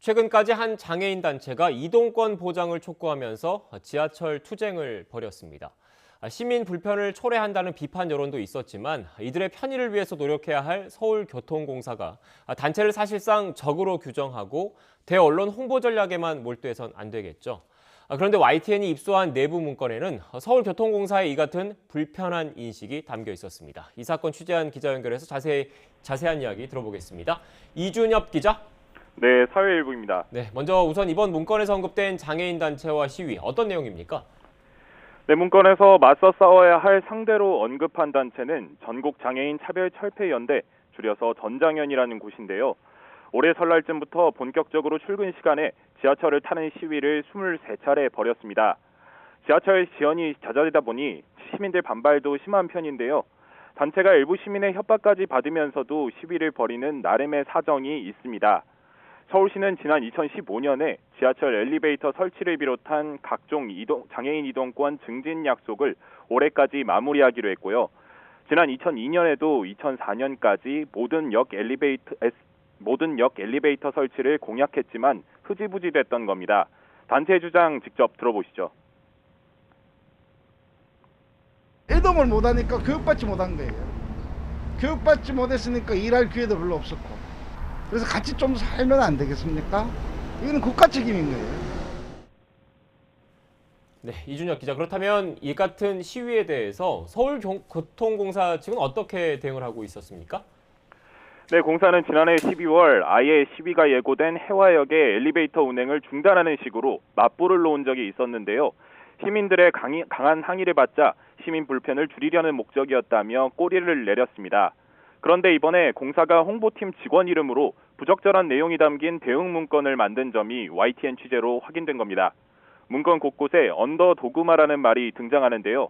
최근까지 한 장애인 단체가 이동권 보장을 촉구하면서 지하철 투쟁을 벌였습니다. 시민 불편을 초래한다는 비판 여론도 있었지만 이들의 편의를 위해서 노력해야 할 서울교통공사가 단체를 사실상 적으로 규정하고 대언론 홍보 전략에만 몰두해선 안 되겠죠. 그런데 YTN이 입수한 내부 문건에는 서울교통공사의 이 같은 불편한 인식이 담겨 있었습니다. 이 사건 취재한 기자 연결해서 자세한 이야기 들어보겠습니다. 이준엽 기자. 네, 사회일보입니다. 네, 먼저 우선 이번 문건에서 언급된 장애인 단체와 시위 어떤 내용입니까? 네, 문건에서 맞서 싸워야 할 상대로 언급한 단체는 전국장애인 차별철폐연대, 줄여서 전장연이라는 곳인데요. 올해 설날쯤부터 본격적으로 출근 시간에 지하철을 타는 시위를 23차례 벌였습니다. 지하철 지연이 잦아들다 보니 시민들 반발도 심한 편인데요. 단체가 일부 시민의 협박까지 받으면서도 시위를 벌이는 나름의 사정이 있습니다. 서울시는 지난 2015년에 지하철 엘리베이터 설치를 비롯한 각종 장애인 이동권 증진 약속을 올해까지 마무리하기로 했고요. 지난 2002년에도 2004년까지 모든 역 엘리베이터 설치를 공약했지만 흐지부지 됐던 겁니다. 단체 주장 직접 들어보시죠. 이동을 못하니까 교육받지 못한 거예요. 교육받지 못했으니까 일할 기회도 별로 없었고. 그래서 같이 좀 살면 안 되겠습니까? 이거는 국가 책임인 거예요. 네, 이준혁 기자. 그렇다면 이 같은 시위에 대해서 서울교통공사 측은 어떻게 대응을 하고 있었습니까? 네, 공사는 지난해 12월 아예 시위가 예고된 해화역의 엘리베이터 운행을 중단하는 식으로 맞불을 놓은 적이 있었는데요. 시민들의 강한 항의를 받자 시민 불편을 줄이려는 목적이었다며 꼬리를 내렸습니다. 그런데 이번에 공사가 홍보팀 직원 이름으로 부적절한 내용이 담긴 대응 문건을 만든 점이 YTN 취재로 확인된 겁니다. 문건 곳곳에 언더도그마라는 말이 등장하는데요.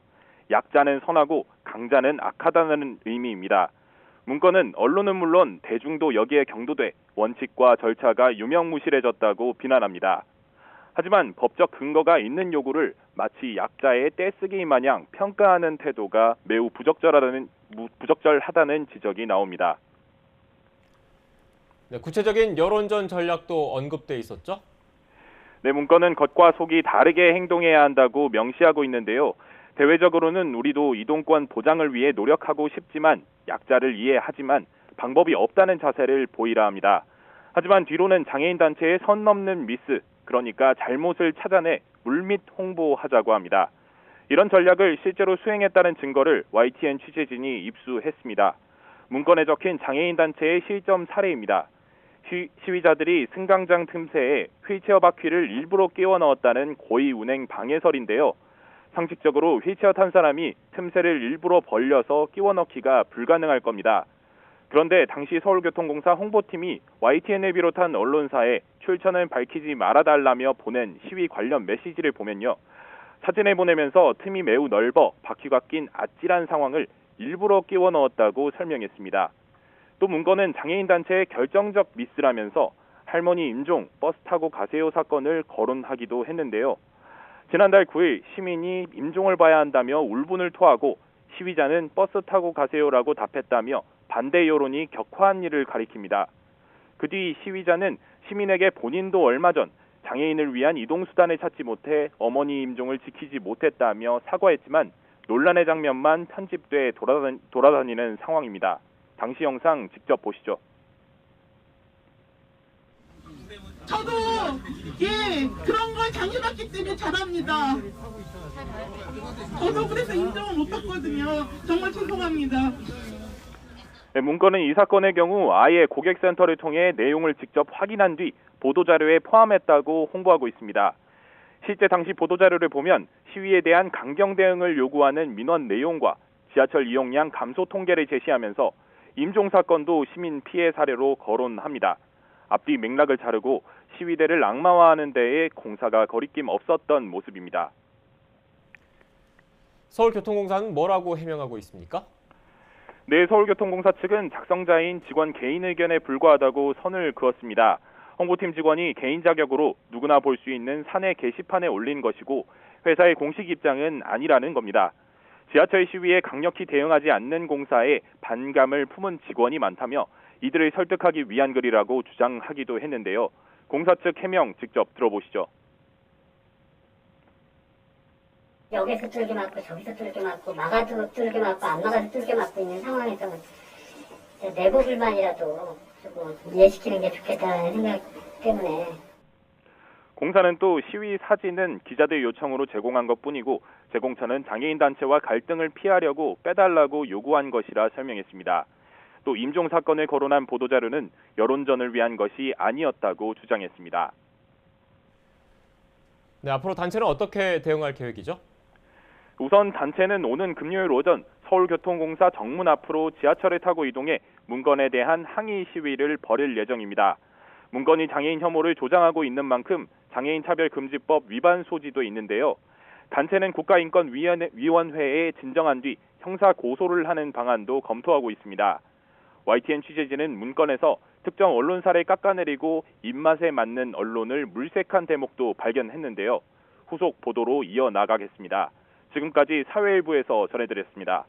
약자는 선하고 강자는 악하다는 의미입니다. 문건은 언론은 물론 대중도 여기에 경도돼 원칙과 절차가 유명무실해졌다고 비난합니다. 하지만 법적 근거가 있는 요구를 마치 약자의 떼쓰기 마냥 평가하는 태도가 매우 부적절하다는 지적이 나옵니다. 네, 구체적인 여론전 전략도 언급돼 있었죠? 네, 문건은 겉과 속이 다르게 행동해야 한다고 명시하고 있는데요. 대외적으로는 우리도 이동권 보장을 위해 노력하고 싶지만 약자를 이해하지만 방법이 없다는 자세를 보이라 합니다. 하지만 뒤로는 장애인 단체의 선 넘는 미스, 그러니까 잘못을 찾아내 물밑 홍보하자고 합니다. 이런 전략을 실제로 수행했다는 증거를 YTN 취재진이 입수했습니다. 문건에 적힌 장애인 단체의 실점 사례입니다. 시위자들이 승강장 틈새에 휠체어 바퀴를 일부러 끼워 넣었다는 고의 운행 방해설인데요. 상식적으로 휠체어 탄 사람이 틈새를 일부러 벌려서 끼워 넣기가 불가능할 겁니다. 그런데 당시 서울교통공사 홍보팀이 YTN을 비롯한 언론사에 출처는 밝히지 말아달라며 보낸 시위 관련 메시지를 보면요. 사진을 보내면서 틈이 매우 넓어 바퀴가 낀 아찔한 상황을 일부러 끼워 넣었다고 설명했습니다. 또 문건은 장애인 단체의 결정적 미스라면서 할머니 임종 버스 타고 가세요 사건을 거론하기도 했는데요. 지난달 9일 시민이 임종을 봐야 한다며 울분을 토하고 시위자는 버스 타고 가세요라고 답했다며 반대 여론이 격화한 일을 가리킵니다. 그 뒤 시위자는 시민에게 본인도 얼마 전 장애인을 위한 이동수단을 찾지 못해 어머니 임종을 지키지 못했다며 사과했지만 논란의 장면만 편집돼 돌아다니는 상황입니다. 당시 영상 직접 보시죠. 저도 그런 걸 당해봤기 때문에 잘합니다. 저도 그래서 인정을 못했거든요. 정말 죄송합니다. 네, 문건은 이 사건의 경우 아예 고객센터를 통해 내용을 직접 확인한 뒤 보도자료에 포함했다고 홍보하고 있습니다. 실제 당시 보도자료를 보면 시위에 대한 강경 대응을 요구하는 민원 내용과 지하철 이용량 감소 통계를 제시하면서 임종 사건도 시민 피해 사례로 거론합니다. 앞뒤 맥락을 자르고 시위대를 악마화하는 데에 공사가 거리낌 없었던 모습입니다. 서울교통공사는 뭐라고 해명하고 있습니까? 네, 서울교통공사 측은 작성자인 직원 개인 의견에 불과하다고 선을 그었습니다. 홍보팀 직원이 개인 자격으로 누구나 볼 수 있는 사내 게시판에 올린 것이고 회사의 공식 입장은 아니라는 겁니다. 지하철 시위에 강력히 대응하지 않는 공사에 반감을 품은 직원이 많다며 이들을 설득하기 위한 글이라고 주장하기도 했는데요. 공사 측 해명 직접 들어보시죠. 여기서 뚫게 맞고 저기서 뚫게 맞고 막아도 뚫게 맞고 안 막아도 뚫게 맞고 있는 상황에서 내부 불만이라도 조금 이해시키는 게 좋겠다는 생각 때문에. 공사는 또 시위 사진은 기자들 요청으로 제공한 것뿐이고 제공처는 장애인 단체와 갈등을 피하려고 빼달라고 요구한 것이라 설명했습니다. 또 임종 사건을 거론한 보도자료는 여론전을 위한 것이 아니었다고 주장했습니다. 네, 앞으로 단체는 어떻게 대응할 계획이죠? 우선 단체는 오는 금요일 오전 서울교통공사 정문 앞으로 지하철을 타고 이동해 문건에 대한 항의 시위를 벌일 예정입니다. 문건이 장애인 혐오를 조장하고 있는 만큼 장애인 차별금지법 위반 소지도 있는데요. 단체는 국가인권위원회에 진정한 뒤 형사 고소를 하는 방안도 검토하고 있습니다. YTN 취재진은 문건에서 특정 언론사를 깎아내리고 입맛에 맞는 언론을 물색한 대목도 발견했는데요. 후속 보도로 이어나가겠습니다. 지금까지 사회일부에서 전해드렸습니다.